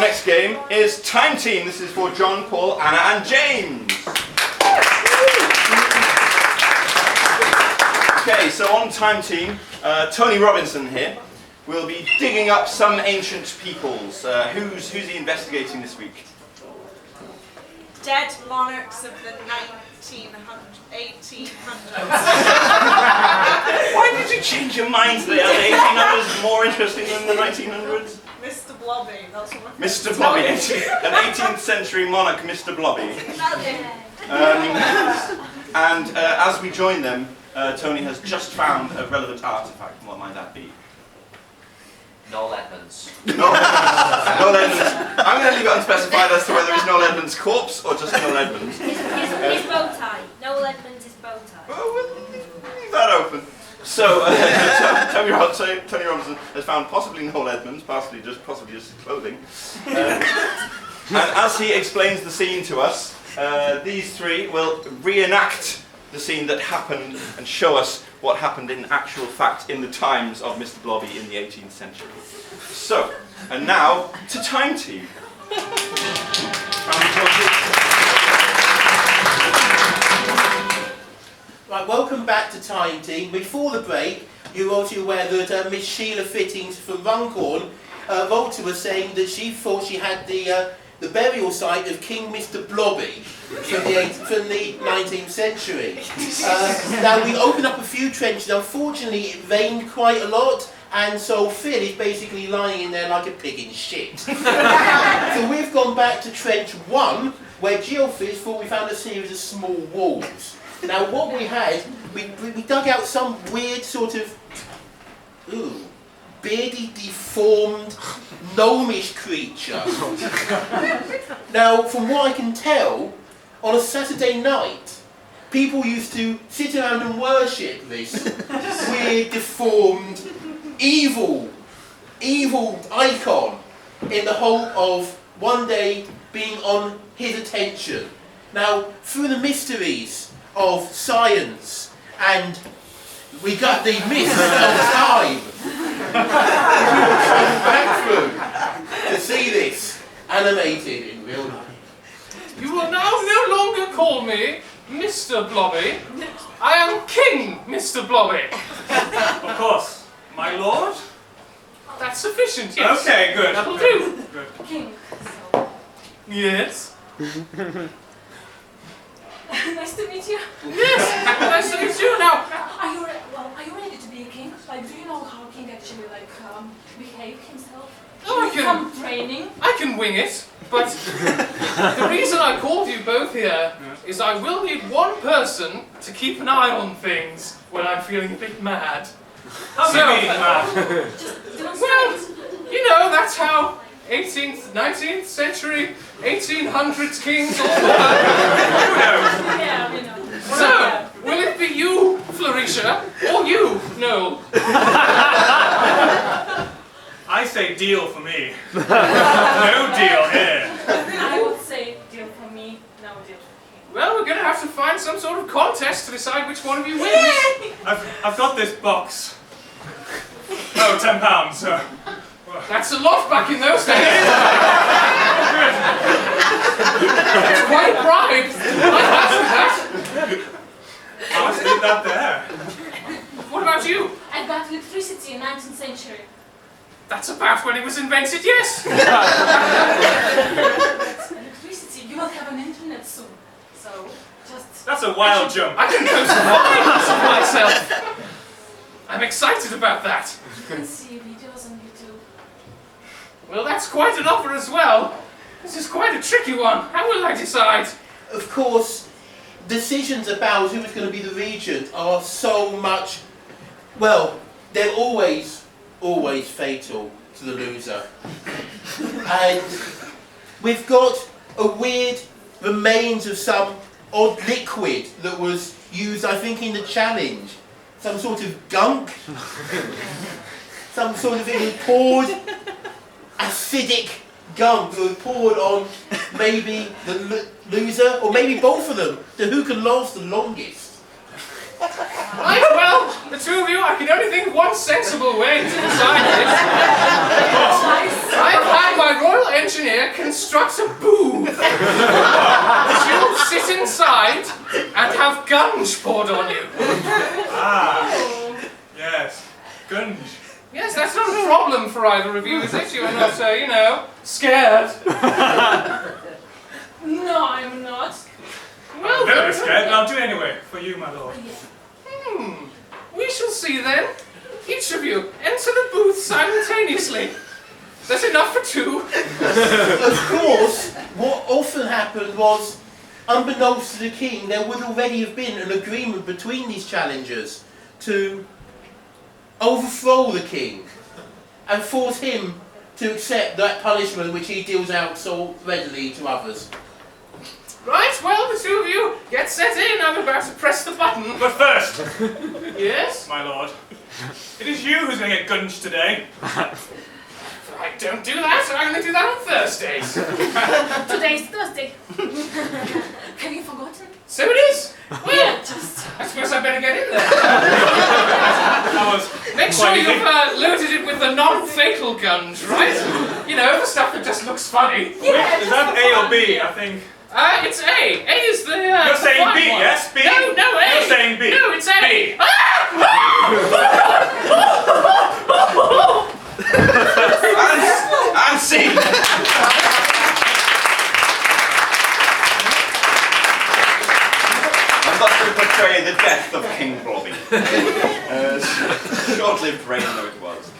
next game is Time Team. This is for John, Paul, Anna and James. Okay, so on Time Team, Tony Robinson here will be digging up some ancient peoples. Who's he investigating this week? Dead monarchs of the 1800s. Why did you change your mind today? Are the 1800s more interesting than the 1900s? Mr. Blobby, that's what Mr. Blobby, an 18th century monarch, Mr. Blobby. And as we join them, Tony has just found a relevant artifact. What might that be? Noel Edmunds. Noel Edmunds. I'm going to leave it unspecified as to whether it's Noel Edmunds' corpse or just Noel Edmunds. His bow tie. Noel Edmunds' bow tie. Well, we'll leave that open. So, Tony Robinson has found possibly Noel Edmunds, possibly just his clothing. And as he explains the scene to us, these three will reenact the scene that happened and show us what happened in actual fact in the times of Mr. Blobby in the 18th century. So, and now to Time Team. Right, welcome back to Time Team. Before the break, you were also aware that Miss Sheila Fittings from Runcorn wrote to us saying that she thought she had the burial site of King Mr. Blobby from the 19th century. Now, we opened up a few trenches. Unfortunately, it rained quite a lot, and so Phil is basically lying in there like a pig in shit. So we've gone back to trench 1, where Geophys thought we found a series of small walls. Now, what we had, we dug out some weird sort of, beardy, deformed, gnomish creature. Now, from what I can tell, on a Saturday night, people used to sit around and worship this weird, deformed, evil icon in the hope of one day being on his attention. Now, through the mysteries of science, and we got the mist of time. We will travel back through to see this animated in real life. You will now no longer call me Mr. Blobby. I am King Mr. Blobby. Of course. My lord? That's sufficient, yes. Okay, good. That'll do. Good. King. Yes. Nice to meet you. Yes. Nice to meet you. Now, Are you ready to be a king? Like, do you know how a king actually behave himself? Oh, Some training. I can wing it, but the reason I called you both here is I will need one person to keep an eye on things when I'm feeling a bit mad. How do you mean, man? Just Well, you know, that's how 18th, 19th century, 1800s kings all work. Yeah, we know. So, will it be you, Florisha, or you, Noel? I say deal for me. No deal here. I would say deal for me, no deal for him. Well, we're going to have to find some sort of contest to decide which one of you wins. I've got this box. Oh, £10. So. That's a lot back in those days. It's quite a bribe. I'll ask that. I'll just leave that there. What about you? I got electricity in 19th century. That's about when it was invented, yes. Electricity, you will have an internet soon. So, just... That's a wild jump. I can post videos of myself. I'm excited about that. You can see videos on YouTube. Well, that's quite an offer as well. This is quite a tricky one. How will I decide? Of course, decisions about who is going to be the regent are so much, well, they're always fatal to the loser. And we've got a weird remains of some odd liquid that was used, I think, in the challenge. Some sort of gunk. Some sort of poured acidic gunk that was poured on maybe the loser, or maybe both of them, to who can last the longest. Right, well, the two of you, I can only think of one sensible way to decide this. I've had my royal engineer either of you, is it? You are not, you know, scared. No, I'm not. Well, Very then. scared, but I'll do it anyway, for you, my lord. Yeah. We shall see then. Each of you, enter the booth simultaneously. There's enough for two. Of course, what often happened was, unbeknownst to the king, there would already have been an agreement between these challengers to overthrow the king and force him to accept that punishment which he deals out so readily to others. Right, well, the two of you get set in. I'm about to press the button. But first, Yes? my lord, it is you who's going to get gunged today. I don't do that. I only do that on Thursdays. Today's Thursday. Have you forgotten? So it is. Well, Yeah, just. I suppose I better get in there. That was Make sure quite you've loaded it with the non-fatal guns, right? You know, the stuff that just looks funny. Yeah, Is just that for A or fun. B? I think. It's A. A is the. You're the saying fun B, one. yes? B? No, A. You're saying B. No, it's A. B. And scene! I'm not going to portray the death of King Blobby. Short-lived reign though it was.